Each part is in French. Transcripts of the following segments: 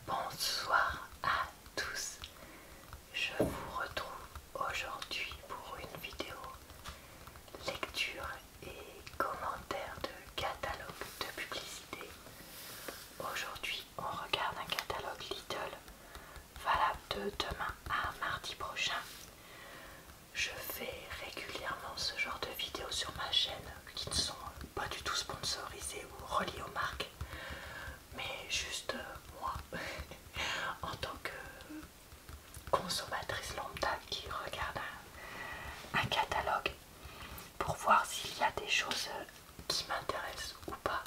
Bonsoir à tous, je vous retrouve aujourd'hui pour une vidéo lecture et commentaire de catalogue de publicité. Aujourd'hui on regarde un catalogue Lidl valable de demain à mardi prochain. Je fais régulièrement ce genre de vidéos sur ma chaîne qui ne sont pas du tout sponsorisées ou reliées aux marques, mais juste moi en tant que consommatrice lambda qui regarde un catalogue pour voir s'il y a des choses qui m'intéressent ou pas,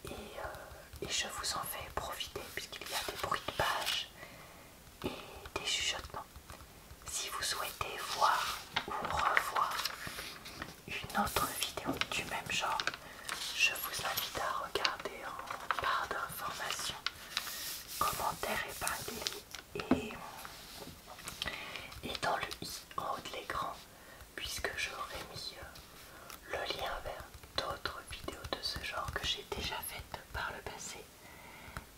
et je vous en fais profiter puisqu'il y a des bruits de page et des chuchotements. Si vous souhaitez voir ou revoir une autre vidéo du même genre, je vous invite à regarder en barre d'informations, commentaires épinglés et dans le i en haut de l'écran, puisque j'aurais mis le lien vers d'autres vidéos de ce genre que j'ai déjà faites par le passé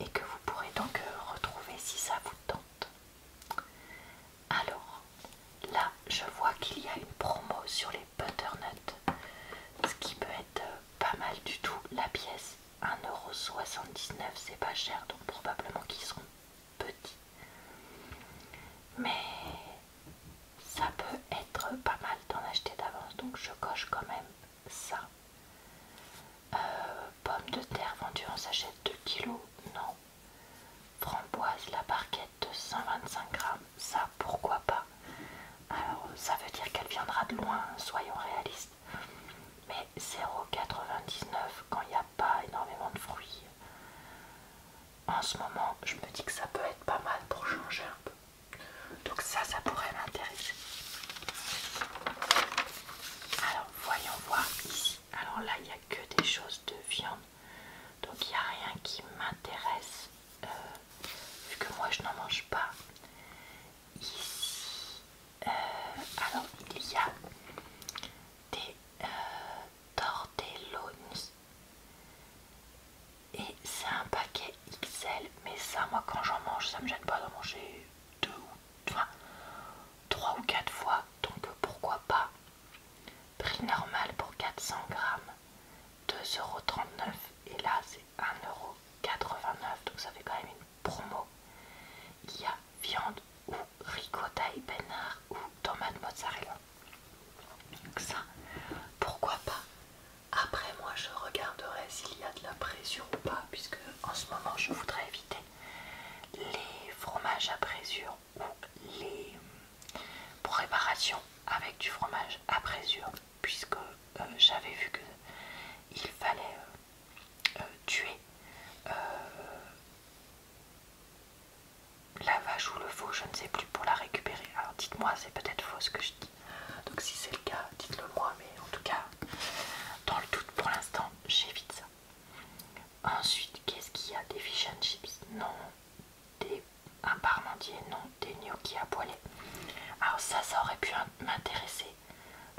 et que vous pourrez donc retrouver si ça vous tente. Alors là, je vois qu'il y a une promo sur les butternuts, ce qui peut être pas mal du tout. La pièce 1,79 €, c'est pas cher, donc probablement qu'ils seront petits, mais ça peut être pas mal d'en acheter d'avance, donc je coche quand même ça. Pommes de terre vendues en sachet de 2 kg, non. Framboise, la barquette de 125 grammes, ça pourquoi pas. Alors ça veut dire qu'elle viendra de loin, soyons réalistes, mais 0,99 quand il n'y a pas énormément de fruits. En ce moment, je me dis que ça peut être pas mal pour changer un peu. Donc ça pourrait m'intéresser. Alors voyons voir ici. Alors là, il n'y a que des choses de viande. Donc il n'y a rien qui m'intéresse. Vu que moi je n'en mange pas. Ici, alors il y a des tortelloni. Et c'est un paquet XL. Mais ça, moi quand j'en mange, ça me gêne pas d'en manger 3 ou 4 fois, donc pourquoi pas. Prix normal pour 400 grammes, 2,39 €, et là c'est 1,89 €, donc ça fait quand même une promo. Il y a viande ou ricotta et épinards ou tomate mozzarella, donc ça pourquoi pas. Après moi je regarderai s'il y a de la présure ou pas, puisque en ce moment je voudrais éviter les fromages à présure ou les préparations avec du fromage à présure, puisque j'avais vu que il fallait tuer la vache ou le veau, je ne sais plus, pour la récupérer. Alors dites-moi, c'est peut-être faux ce que je dis, donc si c'est le cas dites-le moi, mais en tout cas dans le doute pour l'instant j'évite ça. Ensuite, qu'est-ce qu'il y a? Des fish and chips, non. Un parmentier, non. Des gnocchis à poêler. Alors ça aurait pu m'intéresser,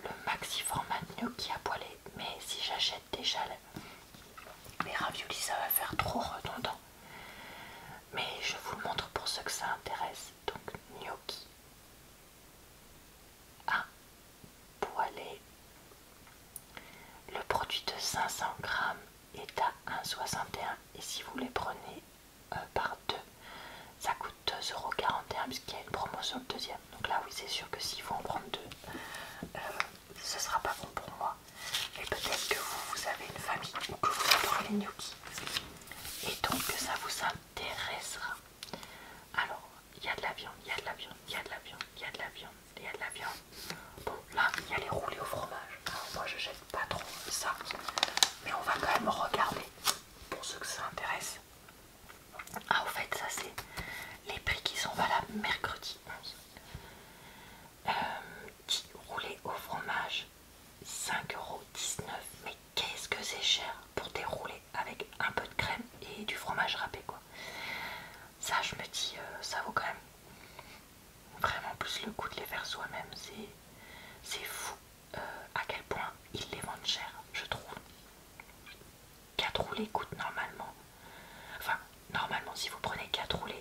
le maxi format gnocchi à poêler, mais si j'achète déjà les raviolis, ça va faire trop redondant. Mais je vous le montre pour ceux que ça intéresse. Donc gnocchi à poêler. Le produit de 500 grammes est à 1,61 € et si vous les prenez par deux, ça coûte 2,41 € puisqu'il y a une promo sur le deuxième. Donc là oui, c'est sûr que s'il faut en prendre deux, ce sera pas bon pour moi. Et peut-être que vous avez une famille ou que vous adorez les gnocchis et donc que ça vous intéressera. Alors il y a de la viande, il y a de la viande, il y a de la viande, il y a de la viande, il y a de la viande. Bon là il y a les roulés au fromage. Alors moi je jette pas trop ça, mais on va quand même regarder pour ceux que ça intéresse. Ah, au fait, ça c'est les prix qui sont valables mercredi 11. 10 roulés au fromage, 5,19 €. Mais qu'est-ce que c'est cher pour des roulés avec un peu de crème et du fromage râpé, quoi. Ça, je me dis, ça vaut quand même vraiment plus le coup de les faire soi-même. C'est fou à quel point ils les vendent cher, je trouve. 4 roulés coûtent normalement, enfin, normalement, si vous prenez 4 roulés,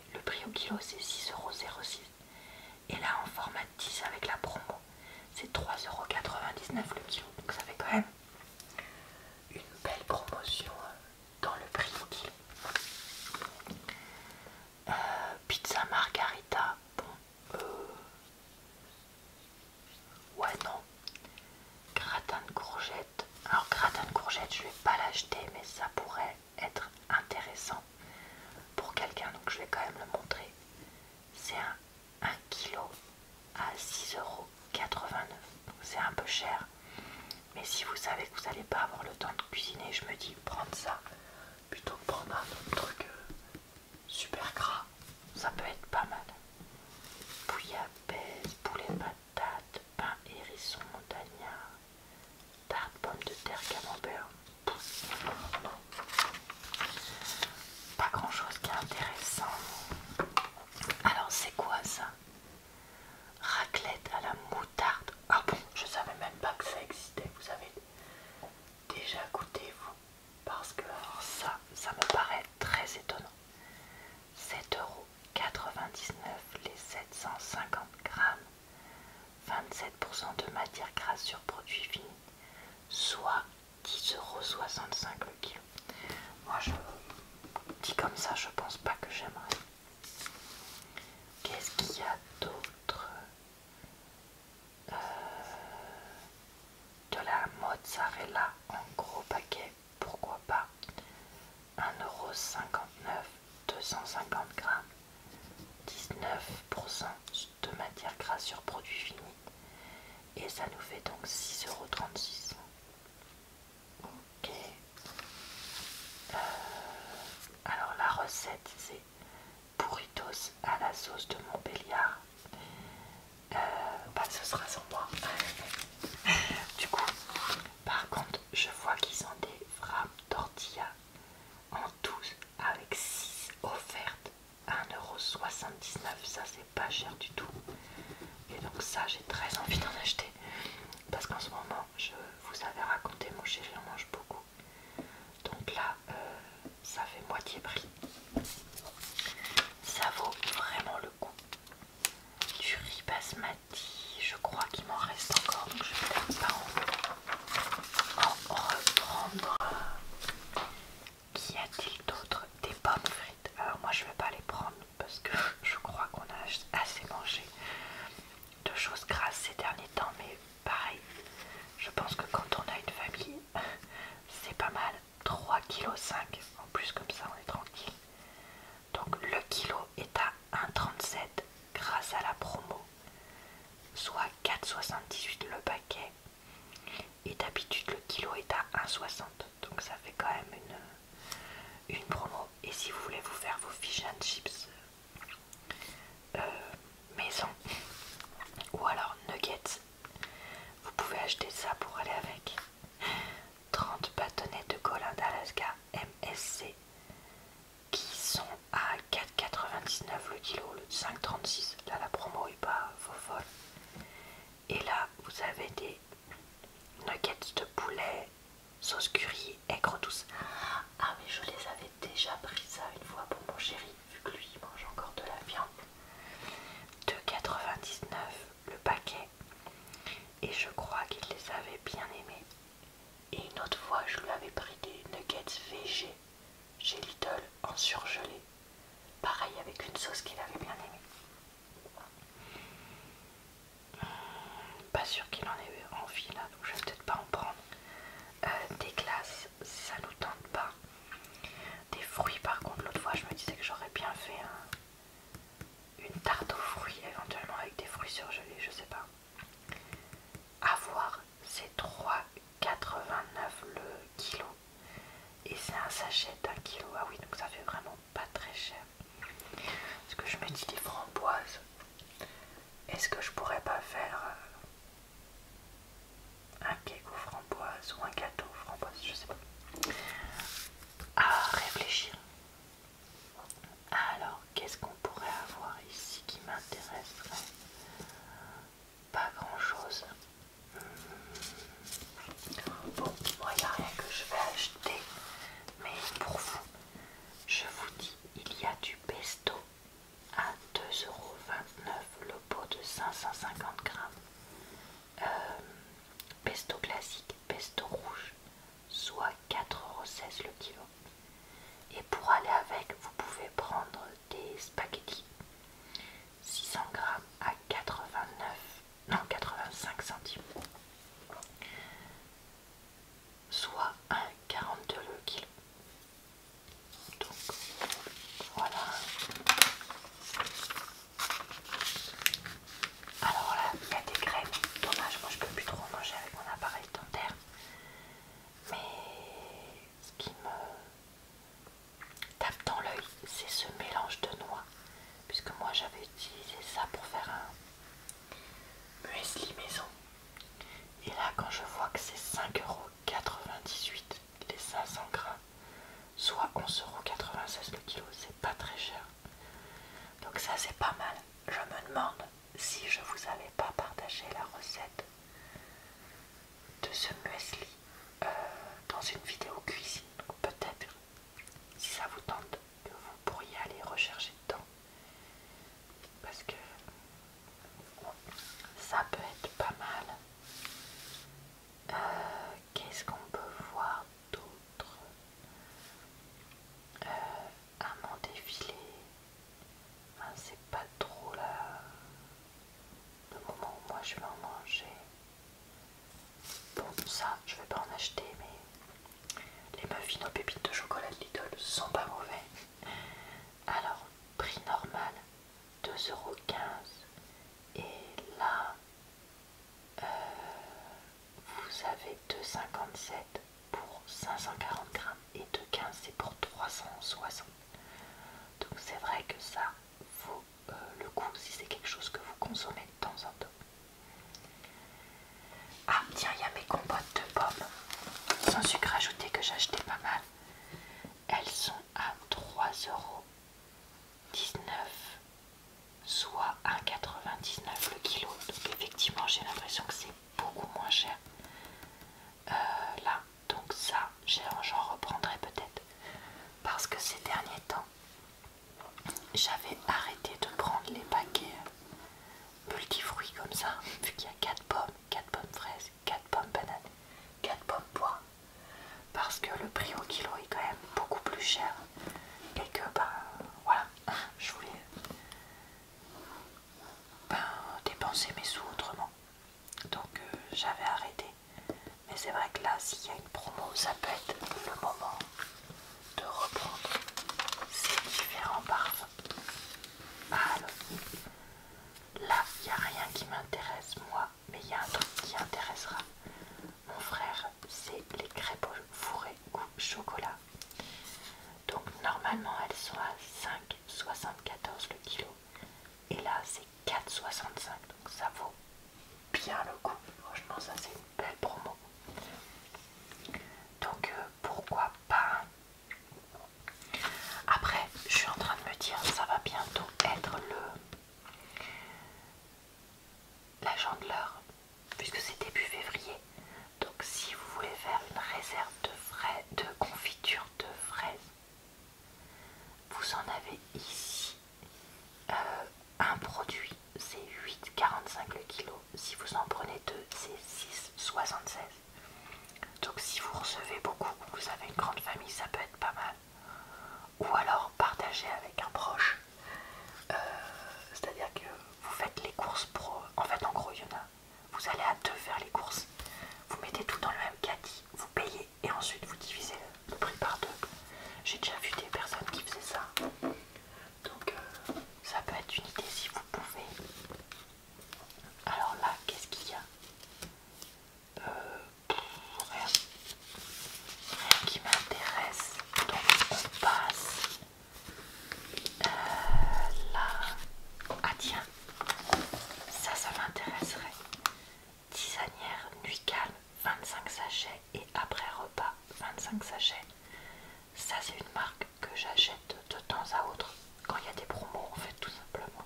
donc je vais quand même le montrer. C'est un 1 kg à 6,89 €. Donc c'est un peu cher. Mais si vous savez que vous n'allez pas avoir le temps de cuisiner, je me dis prendre ça plutôt que prendre un autre truc super gras. Ça peut être pas mal. Bouillabaisse, poulet patate, pain hérisson montagnard, tarte pomme de terre camembert. Pas grand chose qui est intéressant. Alors c'est quoi ça? Raclette à la moutarde. Ah bon, je savais même pas que ça existait. Vous avez déjà goûté vous? Parce que alors ça me paraît très étonnant. 7,99 € les 750 grammes, 27% de matière grasse sur produit fini, soit 10,65 € le kilo. Moi je dis comme ça, je pense pas que j'aimerais. Qu'est-ce qu'il y a d'autre? De la mozzarella en gros paquet, pourquoi pas. 1,59 €, 250 grammes, 19% de matière grasse sur produit fini. Et ça nous fait donc 6,36 €. Ok. Alors la recette c'est burritos à la sauce de Montbéliard. Bah ce sera sans moi. Du coup, par contre, je vois qu'ils ont des frappes tortillas en 12 avec 6 offertes. 1,79 €, ça c'est pas cher du tout. Et donc ça j'ai très envie d'en acheter. Parce qu'en ce moment, je vous avais raconté, mon chéri en mange beaucoup. Donc là, ça fait moitié prix. Ça vaut vraiment le coup. Du riz basmati, je crois qu'il m'en reste encore, donc je vais peut-être pas en reprendre. Qu'y a-t-il d'autre? Des pommes frites. Alors moi je vais pas les prendre parce que je crois qu'on a assez mangé de choses grasses ces derniers temps, mais pareil, je pense que quand on a une famille, c'est pas mal. 3,5 kg, en plus comme ça on est tranquille. Donc le kilo est à 1,37 grâce à la promo, soit 4,78 le paquet. Et d'habitude le kilo est à 1,60, donc ça fait quand même une promo. Et si vous voulez vous faire vos fish and chips maison ou alors nuggets, vous pouvez acheter ça pour aller avec. 30 bâtonnets de colin d'Alaska MSC qui sont à 4,99 € le kilo, le 5,36 €. Là la promo est pas folle. Et là vous avez des nuggets de poulet sauce curry aigre douce. Ah mais je les avais déjà pris ça une fois pour mon chéri, vu que lui il mange encore de la viande. 2,99 € le paquet. Et je crois qu'il les avait bien aimés. Et une autre fois je lui avais pris des nuggets végé chez Lidl en surgelé. Pareil avec une sauce qu'il avait bien aimée. Pas sûr qu'il en ait envie là, donc je vais peut-être pas en prendre. Des glaces, ça nous tente pas. Des fruits par contre, l'autre fois je me disais que j'aurais bien fait une tarte aux fruits éventuellement avec des fruits surgelés, je sais pas. À voir, c'est 3,89 € le kilo. Et c'est un sachet d'1 kilo. Ah oui, donc ça fait vraiment pas très cher. Parce que je me dis des framboises. Est-ce que je pourrais pas faire un cake aux framboises ou un gâteau aux framboises? Je sais pas. À réfléchir. Alors, qu'est-ce qu'on pourrait avoir ici qui m'intéresserait? Pas grand chose. Bon, moi il n'y a rien que je vais acheter, mais pour vous, je vous dis, il y a du pesto à 2,29 € le pot de 550 grammes. Pesto classique, pesto rouge, soit 4,16 € le kilo. Et pour aller avec, vous pouvez prendre des spaghettis 600 grammes à 85 centimes, soit 1,42 € le kilo. Donc voilà. utiliser ça pour faire un muesli maison. Et là, quand je vois que c'est 5,98 € les 500 grammes, soit 11,96 € le kilo, c'est pas très cher. Donc ça c'est pas mal. Je me demande si je vous avais pas partagé la recette de ce muesli dans une vidéo cuisine. Donc peut-être, si ça vous tente, que vous pourriez aller rechercher dedans. Parce que ça peut être pas mal. Qu'est-ce qu'on peut voir d'autre? Un défilé. C'est pas trop là le moment où moi je vais en manger. Bon, ça je vais pas en acheter, mais les muffins aux pépites de chocolat de Lidl sont pas mauvais. Alors, prix normal 2,15 €. Et là, vous avez 2,57 € pour 540 grammes et 2,15 € c'est pour 360. Donc c'est vrai que ça vaut le coup si c'est quelque chose que vous consommez de temps en temps. Ah tiens, il y a mes compotes de pommes sans sucre ajouté que j'ai acheté pas mal. Elles sont à 3,19 €, soit 1,99 € le kilo. Donc effectivement j'ai l'impression que c'est beaucoup moins cher là. Donc ça j'en reprendrai peut-être. Parce que ces derniers temps j'avais arrêté de prendre les paquets multifruits comme ça, vu qu'il y a 4 pommes, 4 pommes fraises, 4 pommes bananes, 4 pommes poires, parce que le prix au kilo est quand même beaucoup plus cher et que voilà, je voulais dépenser mes sous autrement, donc j'avais arrêté. Mais c'est vrai que là, s'il y a une promo, ça peut être le moment de reprendre ces différents parfums. Alors, là, il n'y a rien qui m'intéresse moi, mais il y a un truc qui intéressera mon frère, c'est les crêpes fourrées au chocolat. Donc normalement elles sont à 5,74 € le kilo. Et là c'est 4,65 €. Donc ça vaut bien le coup. Franchement ça c'est une belle promo. Donc pourquoi pas. Après je suis en train de me dire ça va bientôt être la Chandeleur, puisque c'est début février. Donc si vous voulez faire une réserve de confiture de fraises, vous en avez ici un produit, c'est 8,45 € le kilo. Si vous en prenez deux, c'est 6,76 €. Donc si vous recevez beaucoup, vous avez une grande famille, ça peut être pas mal. Ou alors partager avec un proche. C'est-à-dire que vous faites les courses pro. En fait, en gros, il y en a. Vous allez à deux faire les courses. Vous mettez tout dans le même caddie, vous payez et ensuite vous divisez le prix par deux. J'ai déjà vu des personnes qui faisaient ça. Donc ça peut être une idée si vous pouvez. Alors là, qu'est-ce qu'il y a? Rien. Rien qui m'intéresse. Donc on passe là. Ah tiens, ça m'intéresserait. Tisanière Nuit Calme, 25 sachets et après repas, 25 sachets. Ça c'est une marque que j'achète de temps à autre quand il y a des promos en fait tout simplement.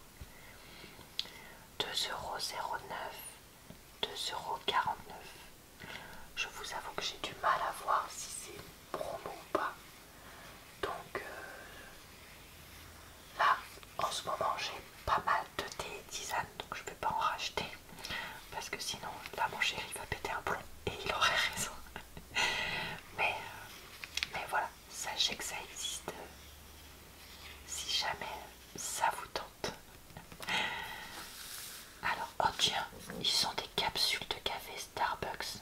2,09 €, 2,49 €. Je vous avoue que j'ai du mal à voir si c'est une promo ou pas. Donc là en ce moment j'ai pas mal de thé et tisane, donc je ne vais pas en racheter parce que sinon là mon chéri va péter un plomb et il aurait raison. mais voilà, sachez que ça existe si jamais ça vous tente. Alors oh tiens, ils sont des capsules de café Starbucks.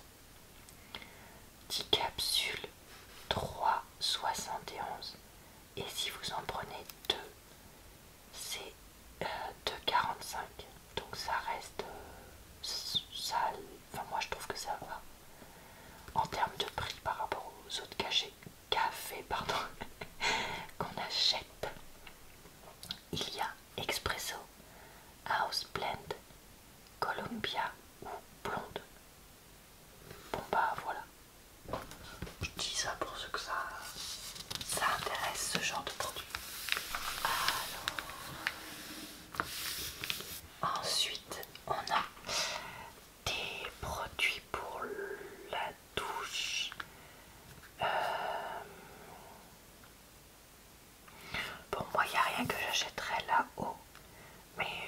10 capsules, 3,71 €. Et si vous en prenez deux, c'est 2,45 €. Donc ça reste ça, enfin moi je trouve que ça va en termes de prix par rapport aux autres cafés, pardon.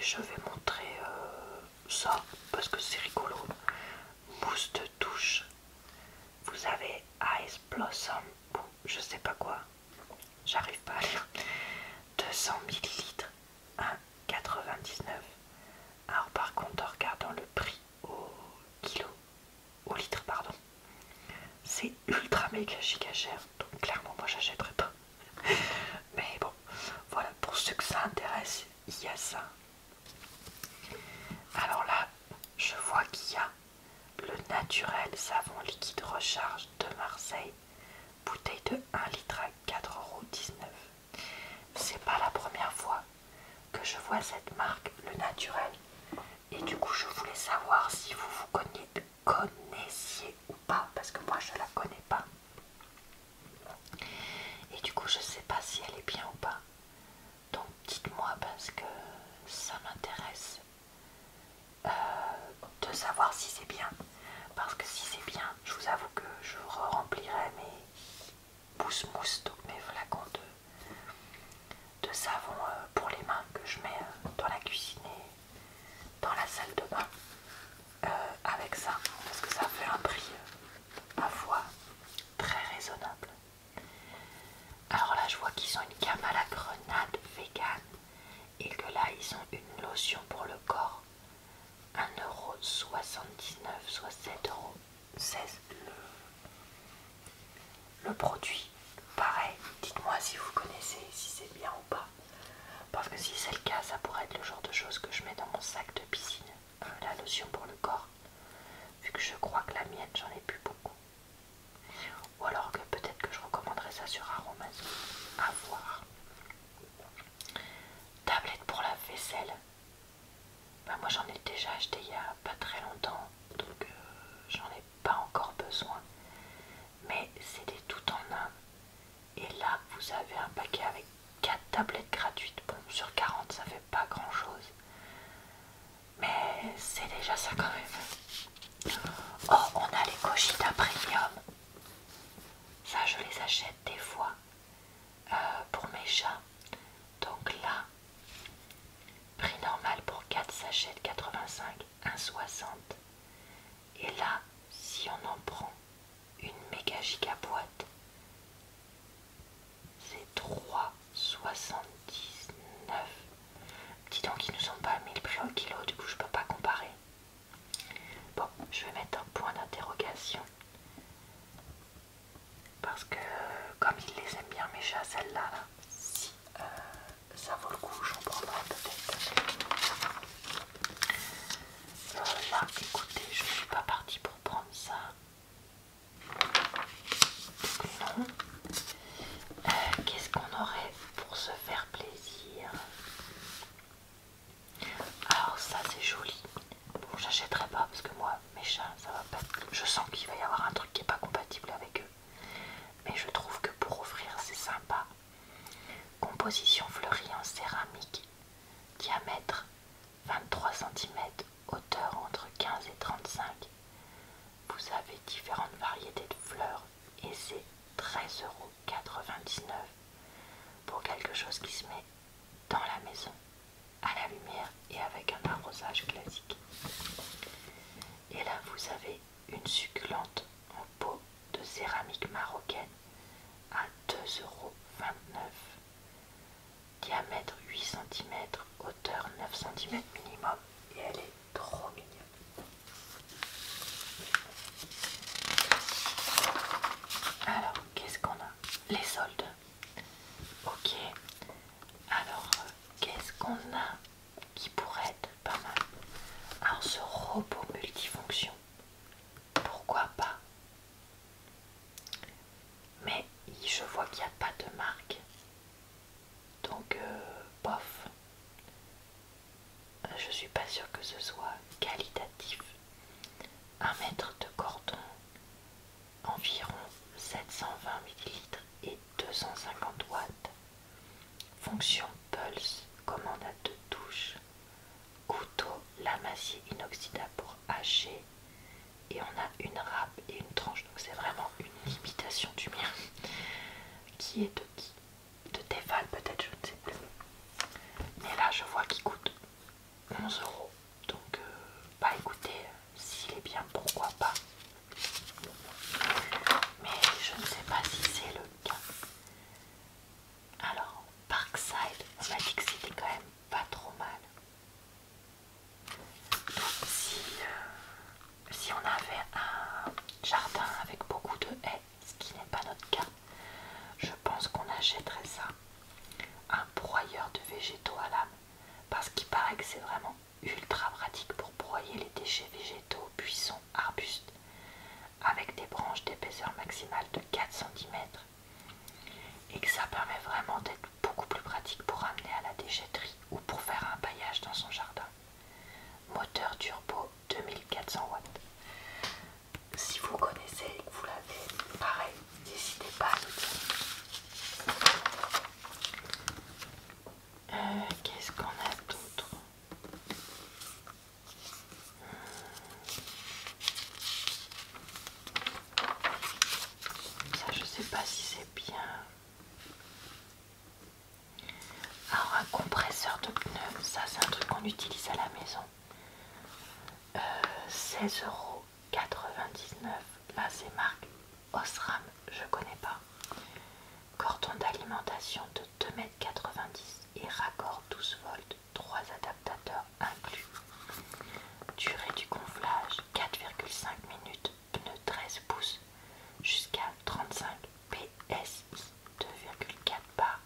je vais montrer ça parce que c'est rigolo. Mousse de douche. Vous avez Ice Blossom, ou je sais pas quoi, j'arrive pas à lire. 200 millilitres, 1,99. Alors par contre, en regardant le prix au kilo, au litre pardon, c'est ultra méga giga cher. Donc clairement moi j'achèterai pas. Mais bon, voilà, pour ceux que ça intéresse, il y a ça. Alors là, je vois qu'il y a le naturel savon liquide recharge de Marseille, bouteille de 1 litre à 4,19 €. C'est pas la première fois que je vois cette marque, le naturel. Et du coup, je voulais savoir si vous vous connaissiez ou pas, parce que moi je la connais pas. Et du coup, je sais pas si elle est bien ou pas. Donc dites-moi parce que ça m'intéresse de savoir si c'est bien. Parce que si c'est bien, je vous avoue que je remplirai mes pousse-mousse, donc mes flacons de savon pour les mains que je mets dans la cuisine et dans la salle de bain avec ça. Parce que ça fait un prix, ma foi, très raisonnable. Alors là, je vois qu'ils ont une gamme à la grenade vegan et que là, ils ont une lotion pour le corps. 1,79 €, soit 7,16 € le produit. Pareil, dites-moi si vous connaissez, si c'est bien ou pas. Parce que si c'est le cas, ça pourrait être le genre de choses que je mets dans mon sac de piscine. La lotion pour le corps. Vu que je crois que la mienne, j'en ai plus beaucoup. Ou alors que peut-être que je recommanderais ça sur Aromazone. À voir. Tablette pour la vaisselle. Bah moi j'en ai déjà acheté il y a pas très longtemps. Donc j'en ai pas encore besoin. Mais c'est des tout en un. Et là vous avez un paquet avec 4 tablettes gratuites. Bon, sur 40 ça fait pas grand chose. Mais c'est déjà ça quand même. Oh, on a les Cochita Premium. Ça je les achète des fois pour mes chats. Donc là, prix normal pour 4 sachets de 85, 1,60. Et là, si on en prend une méga giga boîte, c'est 3,79. Dis donc, ils nous ont pas mis le prix au kilo, du coup je peux pas comparer. Bon, je vais mettre un point d'interrogation. Parce que comme ils les aiment bien mes chats, celle-là, là, si ça vaut le coup, j'en prendrai peut-être. Là, écoutez, je ne suis pas partie pour prendre ça. Donc non. Qu'est-ce qu'on aurait pour se faire plaisir? Alors ça c'est joli. Bon, j'achèterai pas parce que moi, mes chats, ça va pas. Je sens qu'il va y avoir un truc qui est pas compatible avec eux. Mais je trouve que pour offrir c'est sympa. Composition fleurie en céramique, diamètre 23 cm, hauteur entre 15 et 35. Vous avez différentes variétés de fleurs et c'est 13,99 € pour quelque chose qui se met dans la maison, à la lumière et avec un arrosage classique. Et là vous avez une succulente en pot de céramique marocaine à 2,29 €. Diamètre 8 cm, hauteur 9 cm minimum et elle est trop mignonne. Alors, qu'est-ce qu'on a? Les soldes. Ok. Alors, qu'est-ce qu'on a qui pourrait être pas mal? Alors, ce robot multifonction. Pourquoi pas? Mais je vois qu'il n'y a pas de marque. Donc, bof. Je suis pas sûre que ce soit qualitatif. 1 mètre de cordon, environ 720 ml et 250 watts. Fonction pulse, commande à 2 touches. Couteau lamacier inoxydable pour hacher. Et on a une râpe et une tranche. Donc c'est vraiment une imitation du mien. Qui est de qui? De Tefal peut-être, je ne sais plus. Mais là je vois qu'il coûte nettoyer les déchets végétaux, buissons, arbustes avec des branches d'épaisseur maximale de 4 cm et que ça permet vraiment d'être beaucoup plus pratique pour ramener à la déchetterie ou pour faire un paillage dans son jardin. Moteur turbo 2400 watts. Si vous connaissez et que vous l'avez, pareil, n'hésitez pas à nous dire. Qu'est-ce qu'on a d'autre? Ça, je sais pas si c'est bien. Alors, un compresseur de pneus, ça c'est un truc qu'on utilise à la maison. 16,99 €. Là, c'est marque Osram, je connais pas. Cordon d'alimentation de 2,90 m et raccord 12 volts, 3 adaptateurs inclus. Durée du gonflage 4,5 minutes, pneu 13 pouces jusqu'à 35 PSI, 2,4 bar.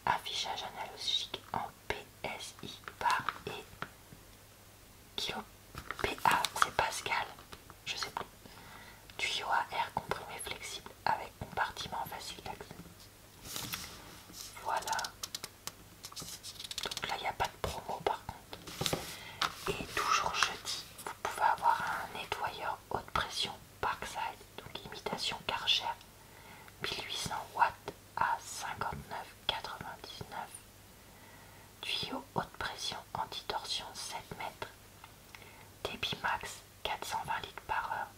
Affichage analogique en PSI bar et kilo PA, c'est Pascal, je sais plus. Tuyau à air comprimé flexible avec compartiment facile d'accès. Voilà. Donc là, il n'y a pas de promo par contre. Et toujours jeudi, vous pouvez avoir un nettoyeur haute pression Parkside, donc imitation Karcher, 1800 watts à 59,99 €. Tuyau haute pression anti-torsion 7 mètres. Débit max 420 litres par heure.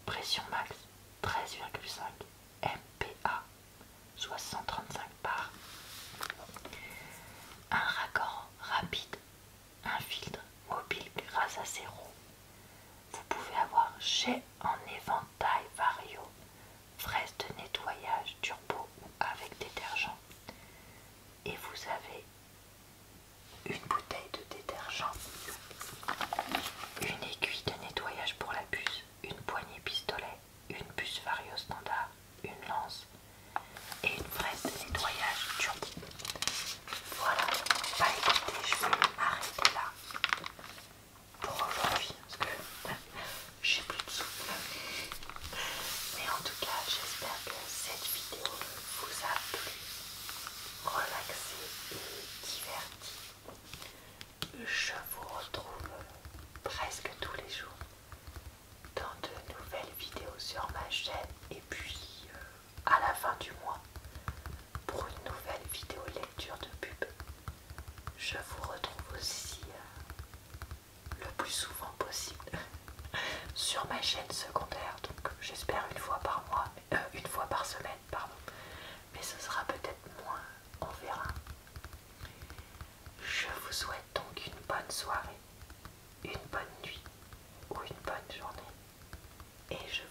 Pression max 13,5 MPa, soit 135 bar. Un raccord rapide, un filtre mobile grâce à ses roues. Vous pouvez avoir jet en éventail vario, fraise de nettoyage turbo ou avec détergent. Et vous avez une bouteille de détergent, une aiguille de nettoyage pour la puce, une poignée pistolet, une puce vario standard, une lance et une fraise de nettoyage turbo. Voilà, bah écoutez, je vais m'arrêter là pour aujourd'hui parce que j'ai plus de souffle. Mais en tout cas, j'espère que cette vidéo vous a plu, relaxé et diverti. Je vous retrouve presque tous les jours dans de nouvelles vidéos sur ma chaîne et puis à la fin du mois pour une nouvelle vidéo lecture de pub. Je vous retrouve aussi le plus souvent possible sur ma chaîne secondaire, donc j'espère une fois par mois, une fois par semaine, pardon, mais ce sera peut-être moins, on verra. Je vous souhaite donc une bonne soirée, une bonne nuit ou une bonne journée et je